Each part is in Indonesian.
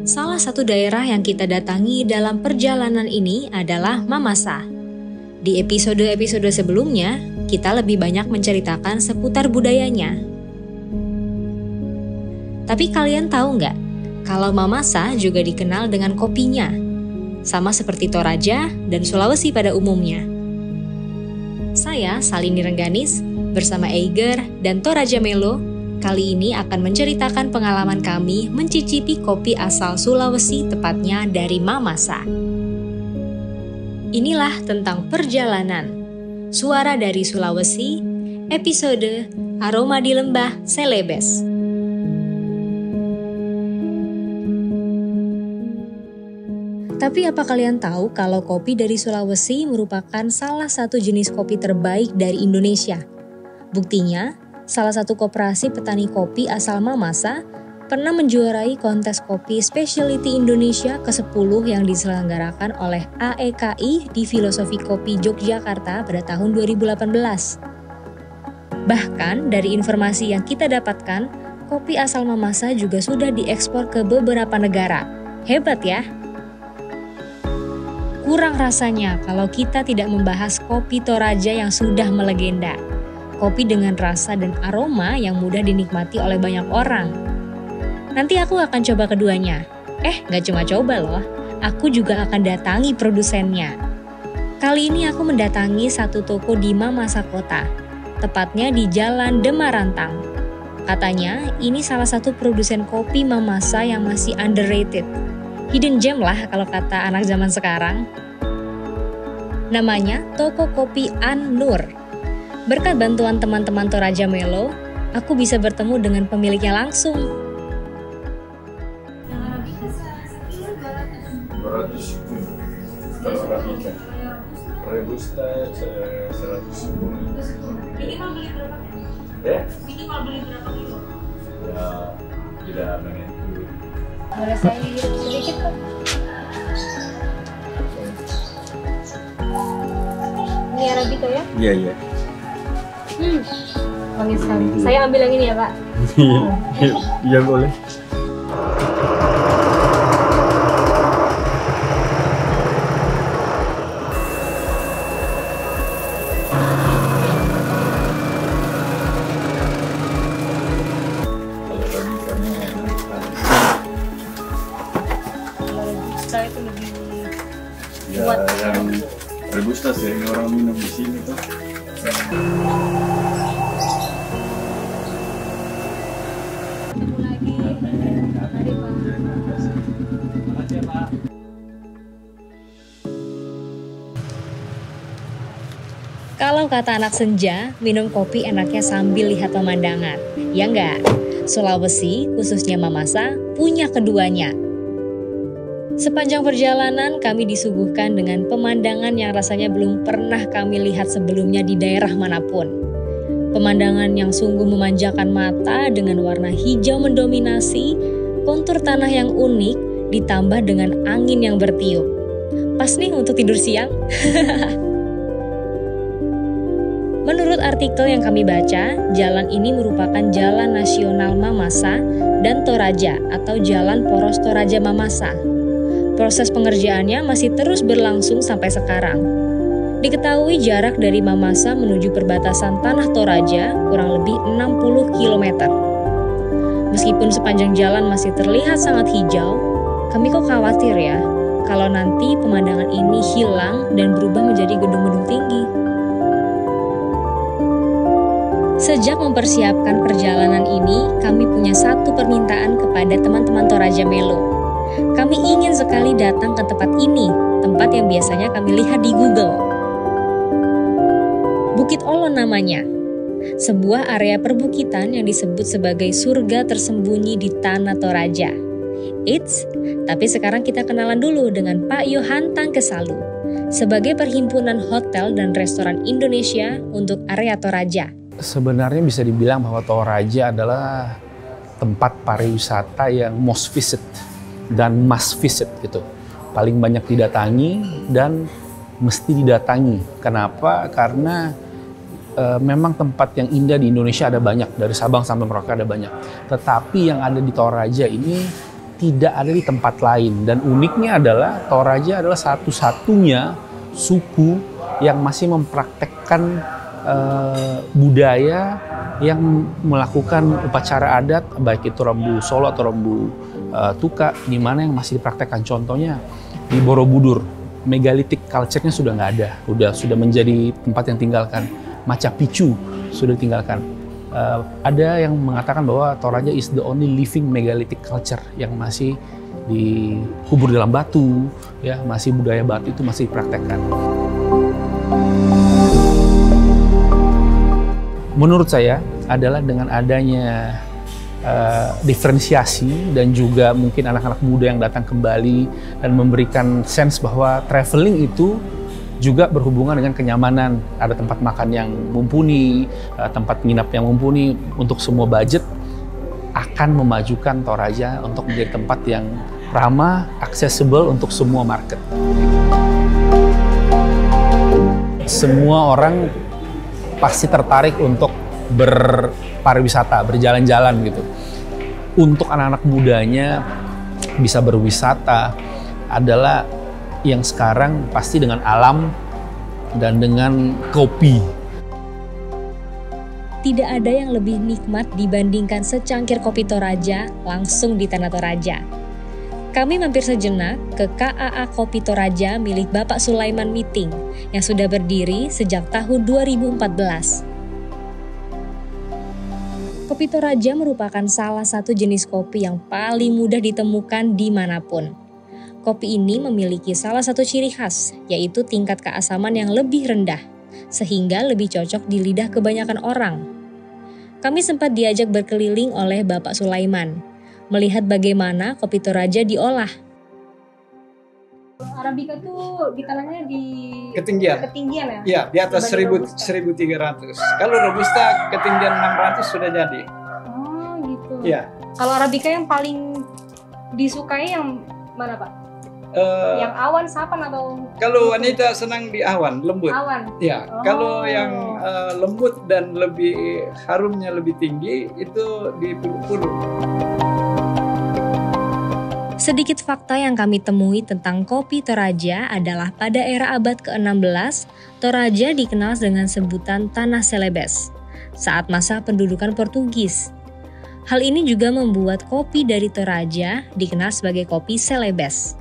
Salah satu daerah yang kita datangi dalam perjalanan ini adalah Mamasa. Di episode-episode sebelumnya, kita lebih banyak menceritakan seputar budayanya. Tapi kalian tahu nggak, kalau Mamasa juga dikenal dengan kopinya, sama seperti Toraja dan Sulawesi pada umumnya. Saya, Salini Rengganis, bersama Eiger dan Toraja Melo, kali ini akan menceritakan pengalaman kami mencicipi kopi asal Sulawesi, tepatnya dari Mamasa. Inilah tentang perjalanan, Suara dari Sulawesi, episode Aroma di Lembah Celebes. Tapi apa kalian tahu kalau kopi dari Sulawesi merupakan salah satu jenis kopi terbaik dari Indonesia? Buktinya, salah satu koperasi petani kopi asal Mamasa pernah menjuarai kontes kopi Specialty Indonesia ke-10 yang diselenggarakan oleh AEKI di Filosofi Kopi Yogyakarta pada tahun 2018. Bahkan dari informasi yang kita dapatkan, kopi asal Mamasa juga sudah diekspor ke beberapa negara. Hebat ya! Kurang rasanya kalau kita tidak membahas kopi Toraja yang sudah melegenda. Kopi dengan rasa dan aroma yang mudah dinikmati oleh banyak orang. Nanti aku akan coba keduanya. Gak cuma coba loh, aku juga akan datangi produsennya. Kali ini aku mendatangi satu toko di Mamasa Kota, tepatnya di Jalan Demarantang. Katanya, ini salah satu produsen kopi Mamasa yang masih underrated. Hidden gem lah kalau kata anak zaman sekarang. Namanya Toko Kopi An Nur. Berkat bantuan teman-teman Toraja Melo, aku bisa bertemu dengan pemiliknya langsung. 200 kalau Arabica. Robusta 110. Minimal beli berapa? Minimal beli berapa kilo? Ya, tidak menentu. Boleh saya hidup sedikit kok? Ini Arabica ya? Iya. Wangi sekali. Saya ambil yang ini ya Pak? Iya boleh. Itu lebih Ya, kuat. yang Robusta sering orang minum di sini tuh. Ketemu lagi. Mari Pak. Kalau kata anak senja, minum kopi enaknya sambil lihat pemandangan. Ya enggak? Sulawesi, khususnya Mamasa, punya keduanya. Sepanjang perjalanan kami disuguhkan dengan pemandangan yang rasanya belum pernah kami lihat sebelumnya di daerah manapun. Pemandangan yang sungguh memanjakan mata dengan warna hijau mendominasi, kontur tanah yang unik ditambah dengan angin yang bertiup. Pas nih untuk tidur siang. Menurut artikel yang kami baca, jalan ini merupakan Jalan Nasional Mamasa dan Toraja atau Jalan Poros Toraja Mamasa. Proses pengerjaannya masih terus berlangsung sampai sekarang. Diketahui jarak dari Mamasa menuju perbatasan Tanah Toraja kurang lebih 60 km. Meskipun sepanjang jalan masih terlihat sangat hijau, kami kok khawatir ya kalau nanti pemandangan ini hilang dan berubah menjadi gedung-gedung tinggi. Sejak mempersiapkan perjalanan ini, kami punya satu permintaan kepada teman-teman Toraja Melo. Kami ingin sekali datang ke tempat ini, tempat yang biasanya kami lihat di Google. Bukit Olon namanya, sebuah area perbukitan yang disebut sebagai surga tersembunyi di Tanah Toraja. Tapi sekarang kita kenalan dulu dengan Pak Yohan Tangkesalu, sebagai Perhimpunan Hotel dan Restoran Indonesia untuk area Toraja. Sebenarnya bisa dibilang bahwa Toraja adalah tempat pariwisata yang most visit dan must visit gitu. Paling banyak didatangi dan mesti didatangi. Kenapa? Karena memang tempat yang indah di Indonesia ada banyak, dari Sabang sampai Merauke ada banyak. Tetapi yang ada di Toraja ini tidak ada di tempat lain. Dan uniknya adalah Toraja adalah satu-satunya suku yang masih mempraktekkan budaya yang melakukan upacara adat, baik itu Rembu Solo atau Rembu Tuka, di mana yang masih dipraktekkan. Contohnya di Borobudur, megalitik culture-nya sudah nggak ada, sudah menjadi tempat yang tinggalkan. Maca Picchu sudah ditinggalkan. Ada yang mengatakan bahwa Toraja is the only living megalitic culture yang masih dikubur dalam batu, ya, masih budaya batu itu masih dipraktekkan. Menurut saya adalah dengan adanya diferensiasi dan juga mungkin anak-anak muda yang datang kembali dan memberikan sense bahwa traveling itu juga berhubungan dengan kenyamanan. Ada tempat makan yang mumpuni, tempat nginap yang mumpuni untuk semua budget, akan memajukan Toraja untuk menjadi tempat yang ramah, accessible untuk semua market. Semua orang pasti tertarik untuk berpariwisata, berjalan-jalan gitu. Untuk anak-anak mudanya bisa berwisata adalah yang sekarang pasti dengan alam dan dengan kopi. Tidak ada yang lebih nikmat dibandingkan secangkir kopi Toraja langsung di Tanah Toraja. Kami mampir sejenak ke KAA Kopi Toraja milik Bapak Sulaiman Miting yang sudah berdiri sejak tahun 2014. Kopi Toraja merupakan salah satu jenis kopi yang paling mudah ditemukan dimanapun. Kopi ini memiliki salah satu ciri khas, yaitu tingkat keasaman yang lebih rendah, sehingga lebih cocok di lidah kebanyakan orang. Kami sempat diajak berkeliling oleh Bapak Sulaiman, melihat bagaimana kopi Toraja diolah. Arabica tuh ditanamnya di ketinggian ya? Iya, di atas 1.300. Kalau Robusta ketinggian 600 sudah jadi. Oh gitu. Iya. Kalau Arabica yang paling disukai yang mana Pak? Yang awan, sapan atau? Kalau wanita senang di awan, lembut. Awan? Ya, kalau yang lembut dan lebih harumnya lebih tinggi itu di Pulu. Sedikit fakta yang kami temui tentang kopi Toraja adalah pada era abad ke-16, Toraja dikenal dengan sebutan Tanah Celebes saat masa pendudukan Portugis. Hal ini juga membuat kopi dari Toraja dikenal sebagai kopi Celebes.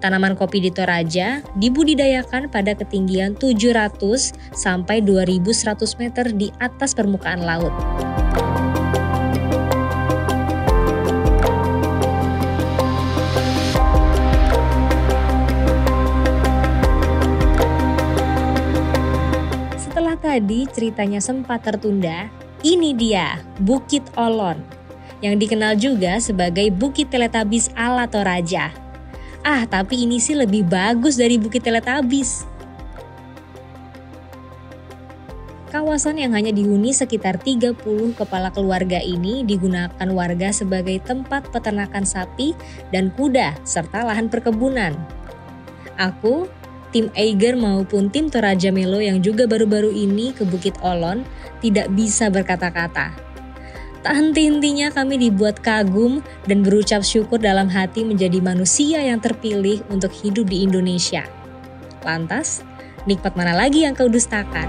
Tanaman kopi di Toraja dibudidayakan pada ketinggian 700 sampai 2100 meter di atas permukaan laut. Setelah tadi ceritanya sempat tertunda, ini dia Bukit Olon, yang dikenal juga sebagai Bukit Teletabis ala Toraja. Tapi ini sih lebih bagus dari Bukit Teletabis. Kawasan yang hanya dihuni sekitar 30 kepala keluarga ini digunakan warga sebagai tempat peternakan sapi dan kuda serta lahan perkebunan. Aku, tim Eiger maupun tim Toraja Melo yang juga baru-baru ini ke Bukit Olon tidak bisa berkata-kata. Tak henti-hentinya kami dibuat kagum dan berucap syukur dalam hati menjadi manusia yang terpilih untuk hidup di Indonesia. Lantas, nikmat mana lagi yang kau dustakan?